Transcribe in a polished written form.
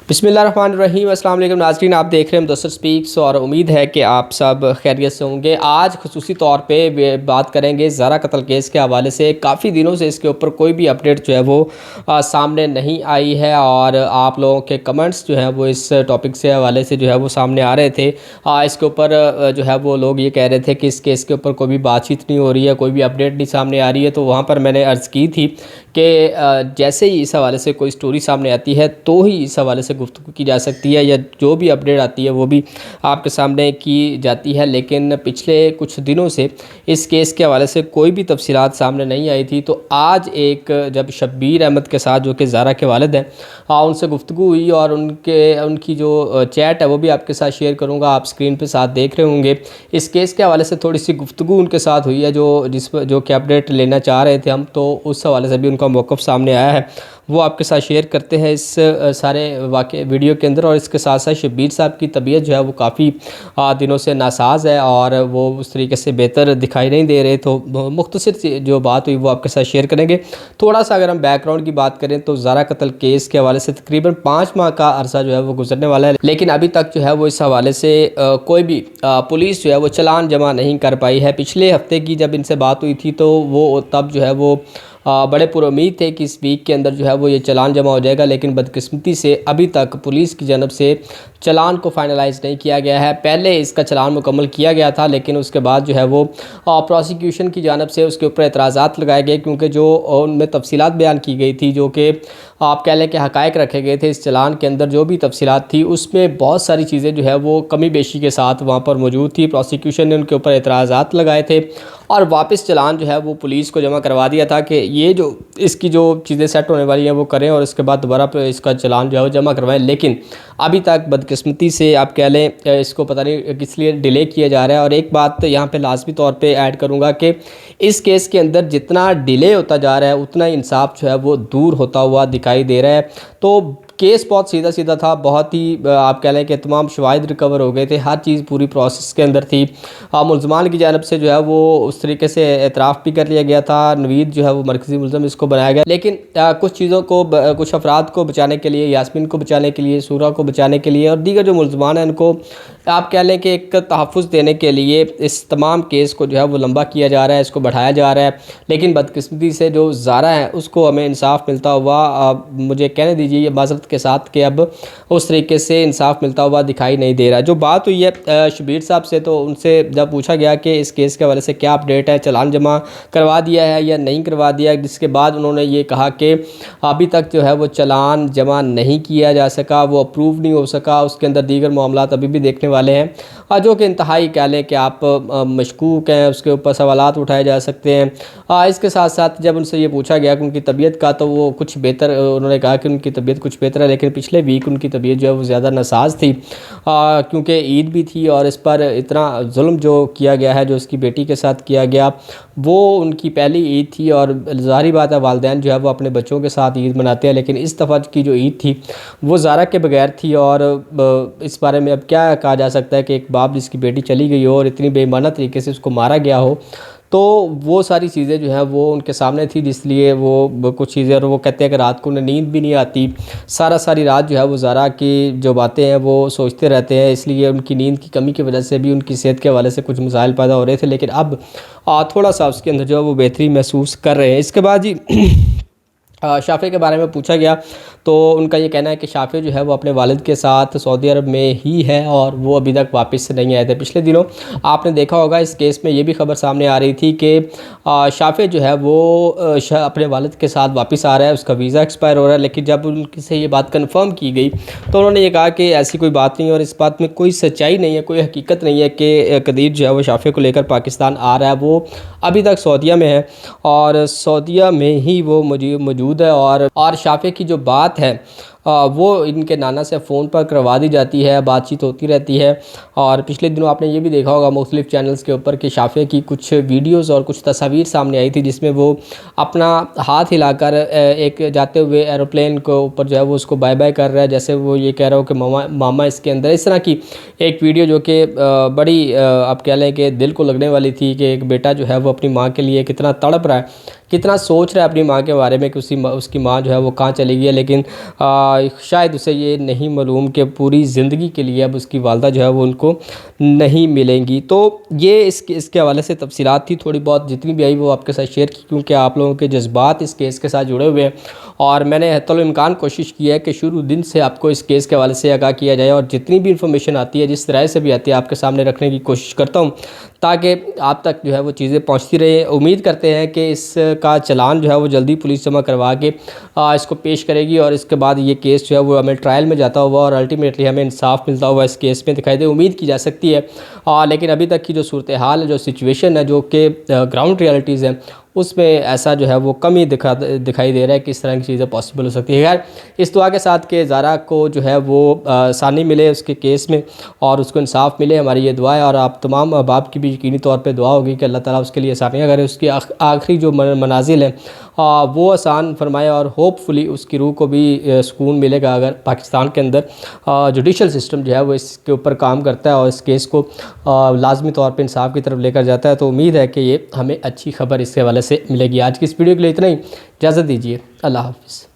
बिस्मिल्लाहिर्रहमानिर्रहीम। अस्सलाम वालेकुम नाज़रीन, आप देख रहे हैं मुदस्सिर स्पीक्स और उम्मीद है कि आप सब खैरियत से होंगे। आज खुसूसी तौर पे बात करेंगे ज़ारा कत्ल केस के हवाले से। काफ़ी दिनों से इसके ऊपर कोई भी अपडेट जो है वो सामने नहीं आई है और आप लोगों के कमेंट्स जो हैं वो इस टॉपिक से हवाले से जो है वो सामने आ रहे थे। इसके ऊपर जो है वो लोग ये कह रहे थे कि इस केस के ऊपर कोई भी बातचीत नहीं हो रही है, कोई भी अपडेट नहीं सामने आ रही है। तो वहाँ पर मैंने अर्ज़ की थी कि जैसे ही इस हवाले से कोई स्टोरी सामने आती है तो ही इस हवाले से गुफ्तगू की जा सकती है, या जो भी अपडेट आती है वो भी आपके सामने की जाती है। लेकिन पिछले कुछ दिनों से इस केस के हवाले से कोई भी तफसीलात सामने नहीं आई थी। तो आज जब शब्बीर अहमद के साथ, जो कि ज़ारा के वालिद हैं, उनसे गुफ्तगू हुई और उनकी जो चैट है वो भी आपके साथ शेयर करूँगा। आप स्क्रीन पर साथ देख रहे होंगे। इस केस के हवाले से थोड़ी सी गुफ्तगू उनके साथ हुई है, जो कि अपडेट लेना चाह रहे थे हम, तो उस हवाले से भी उनका मौक़िफ़ सामने आया है, वो आपके साथ शेयर करते हैं इस सारे वाक़े वीडियो के अंदर। और इसके साथ साथ शब्बीर साहब की तबीयत जो है वो काफ़ी दिनों से नासाज है और वो उस तरीके से बेहतर दिखाई नहीं दे रहे। तो मुख्तसर जो बात हुई वो आपके साथ शेयर करेंगे। थोड़ा सा अगर हम बैकग्राउंड की बात करें तो ज़ारा कत्ल केस के हवाले से तकरीबन 5 माह का अरसा जो है वो गुजरने वाला है, लेकिन अभी तक जो है वो इस हवाले से कोई भी पुलिस जो है वो चालान जमा नहीं कर पाई है। पिछले हफ्ते की जब इनसे बात हुई थी तो वो तब जो है वो बड़े पुरुमीद थे कि इस वीक के अंदर जो है वो ये चालान जमा हो जाएगा, लेकिन बदकिस्मती से अभी तक पुलिस की जानब से चालान को फाइनलाइज़ नहीं किया गया है। पहले इसका चालान मुकम्मल किया गया था, लेकिन उसके बाद जो है वो प्रोसिक्यूशन की जानब से उसके ऊपर एतराज़ात लगाए गए, क्योंकि जो उनमें तफसीलात बयान की गई थी, जो कि आप कह लें कि हक़ाइक़ रखे गए थे इस चालान के अंदर, जो भी तफसीलात थी उसमें बहुत सारी चीज़ें जो है वो कमी बेशी के साथ वहाँ पर मौजूद थी। प्रोसिक्यूशन ने उनके ऊपर एतराज़ात लगाए थे और वापस चालान जो है वो पुलिस को जमा करवा दिया था कि ये जो इसकी जो चीज़ें सेट होने वाली हैं वो करें और इसके बाद दोबारा इसका चालान जो है वो जमा करवाएं। लेकिन अभी तक बदकिस्मती से आप कह लें इसको पता नहीं किस लिए डिले किया जा रहा है। और एक बात यहाँ पे लाजमी तौर पे ऐड करूँगा कि इस केस के अंदर जितना डिले होता जा रहा है उतना इंसाफ जो है वो दूर होता हुआ दिखाई दे रहा है। तो केस बहुत सीधा सीधा था, बहुत ही आप कह लें कि तमाम शवाहिद रिकवर हो गए थे, हर चीज़ पूरी प्रोसेस के अंदर थी। मुलजमान की जानब से जो है वो उस तरीके से एतराफ़ भी कर लिया गया था। नवीद जो है वो मरकज़ी मुलज़म इसको बनाया गया, लेकिन कुछ चीज़ों को कुछ अफराद को बचाने के लिए, यास्मीन को बचाने के लिए, सूरा को बचाने के लिए और दीगर जो मुलजमान हैं उनको आप कह लें कि एक तहफ़्फ़ुज़ देने के लिए इस तमाम केस को जो है वो लंबा किया जा रहा है, इसको बढ़ाया जा रहा है। लेकिन बदकिस्मती से जो ज़ारा है उसको हमें इंसाफ मिलता हुआ मुझे कहने दीजिए ये माज़रत के साथ कि अब उस तरीके से इंसाफ मिलता हुआ दिखाई नहीं दे रहा। जो बात हुई है शब्बीर साहब से, तो उनसे जब पूछा गया कि इस केस के हवाले से क्या अपडेट है, चालान जमा करवा दिया है या नहीं करवा दिया, जिसके बाद उन्होंने ये कहा कि अभी तक जो है वो चालान जमा नहीं किया जा सका, वो अप्रूव नहीं हो सका, उसके अंदर दीगर मामलात अभी भी देखने वाले हैं, जो कि इंतहाई कह लें कि आप मशकूक हैं, उसके ऊपर सवालात उठाए जा सकते हैं। इसके साथ साथ जब उनसे ये पूछा गया कि उनकी तबीयत का, तो वो कुछ बेहतर, उन्होंने कहा कि उनकी तबीयत कुछ बेहतर है, लेकिन पिछले वीक उनकी तबीयत जो है वो ज़्यादा नासाज थी, क्योंकि ईद भी थी और इस पर इतना जुल्म जो किया गया है, जो उसकी बेटी के साथ किया गया, वो उनकी पहली ईद थी। और ज़ाहिर बात है वालिदैन जो है वो अपने बच्चों के साथ ईद मनाते हैं, लेकिन इस दफ़ा की जो ईद थी वो ज़ारा के बगैर थी। और इस बारे में अब क्या कहा जा सकता है कि एक बाप जिसकी बेटी चली गई हो और इतनी बेईमाना तरीके से उसको मारा गया हो, तो वो सारी चीज़ें जो हैं वो उनके सामने थी, जिसलिए वो कुछ चीज़ें, और वो कहते हैं कि रात को उन्हें नींद भी नहीं आती, सारी रात जो है वो ज़ारा की जो बातें हैं वो सोचते रहते हैं, इसलिए उनकी नींद की कमी की वजह से भी उनकी सेहत के हवाले से कुछ मसाइल पैदा हो रहे थे। लेकिन अब थोड़ा सा उसके अंदर जो है वो बेहतरी महसूस कर रहे हैं। इसके बाद जी शाफ़े के बारे में पूछा गया तो उनका ये कहना है कि शाफ़े जो है वो अपने वालिद के साथ सऊदी अरब में ही है और वो अभी तक वापस नहीं आए थे। पिछले दिनों आपने देखा होगा इस केस में ये भी खबर सामने आ रही थी कि शाफ़े जो है वो अपने वालिद के साथ वापस आ रहा है, उसका वीज़ा एक्सपायर हो रहा है। लेकिन जब उनसे ये बात कन्फर्म की गई तो उन्होंने ये कहा कि ऐसी कोई बात नहीं है और इस बात में कोई सच्चाई नहीं है, कोई हकीकत नहीं है कि कदीर जो है वो शाफ़े को लेकर पाकिस्तान आ रहा है। वो अभी तक सऊदीया में है और सऊदीया में ही वो मौजूद है। और शाफ़े की जो बात है वो इनके नाना से फ़ोन पर करवा दी जाती है, बातचीत होती रहती है। और पिछले दिनों आपने ये भी देखा होगा मुख्तलिफ़ चैनल्स के ऊपर कि शाफ़े की कुछ वीडियोज़ और कुछ तस्वीर सामने आई थी, जिसमें वो अपना हाथ हिलाकर एक जाते हुए एरोप्लेन को ऊपर जो है वो उसको बाय बाय कर रहा है, जैसे वो ये कह रहा हो कि मामा इसके अंदर। इस तरह की एक वीडियो जो कि बड़ी आप कह लें कि दिल को लगने वाली थी कि एक बेटा जो है वो अपनी माँ के लिए कितना तड़प रहा है। कितना सोच रहा है अपनी माँ के बारे में कि उसकी माँ जो है वो कहाँ चली गई है, लेकिन शायद उसे ये नहीं मालूम कि पूरी ज़िंदगी के लिए अब उसकी वालदा जो है वो उनको नहीं मिलेंगी। तो ये इसके हवाले से तफसीलात थी, थोड़ी बहुत जितनी भी आई वो आपके साथ शेयर की, क्योंकि आप लोगों के जज्बात इस केस के साथ जुड़े हुए हैं और मैंने हत्तुल इम्कान कोशिश की है कि शुरू दिन से आपको इस केस के हवाले से आगाह किया जाए और जितनी भी इंफॉर्मेशन आती है जिस तरह से भी आती है आपके सामने रखने की कोशिश करता हूँ, ताकि आप तक जो है वो चीज़ें पहुँचती रहे। उम्मीद करते हैं कि इसका चालान जो है वो जल्दी पुलिस जमा करवा के इसको पेश करेगी और इसके बाद ये केस जो है वो हमें ट्रायल में जाता हुआ और अल्टीमेटली हमें इंसाफ मिलता हुआ इस केस में दिखाई दे, उम्मीद की जा सकती है। लेकिन अभी तक की जो सूरत हाल है, जो सिचुएशन है, जो कि ग्राउंड रियलिटीज़ हैं, उसमें ऐसा जो है वो कम ही दिखाई दे रहा है कि इस तरह की चीज़ें पॉसिबल हो सकती है। खैर, इस दुआ के साथ कि ज़ारा को जो है वो आसानी मिले उसके केस में और उसको इंसाफ मिले, हमारी ये दुआ है। और आप तमाम बाप की भी यकीनी तौर पे दुआ होगी कि अल्लाह ताला उसके लिए आसानियाँ करे, उसकी आखिरी जो मनाजिल हैं वो आसान फरमाए और होपफुली उसकी रूह को भी सुकून मिलेगा अगर पाकिस्तान के अंदर जुडिशल सिस्टम जो है वो इसके ऊपर काम करता है और इस केस को लाजमी तौर पे इंसाफ की तरफ लेकर जाता है। तो उम्मीद है कि ये हमें अच्छी खबर इसके हवाले से मिलेगी। आज की इस वीडियो के लिए इतना ही, इजाज़त दीजिए, अल्लाह हाफ़िज़।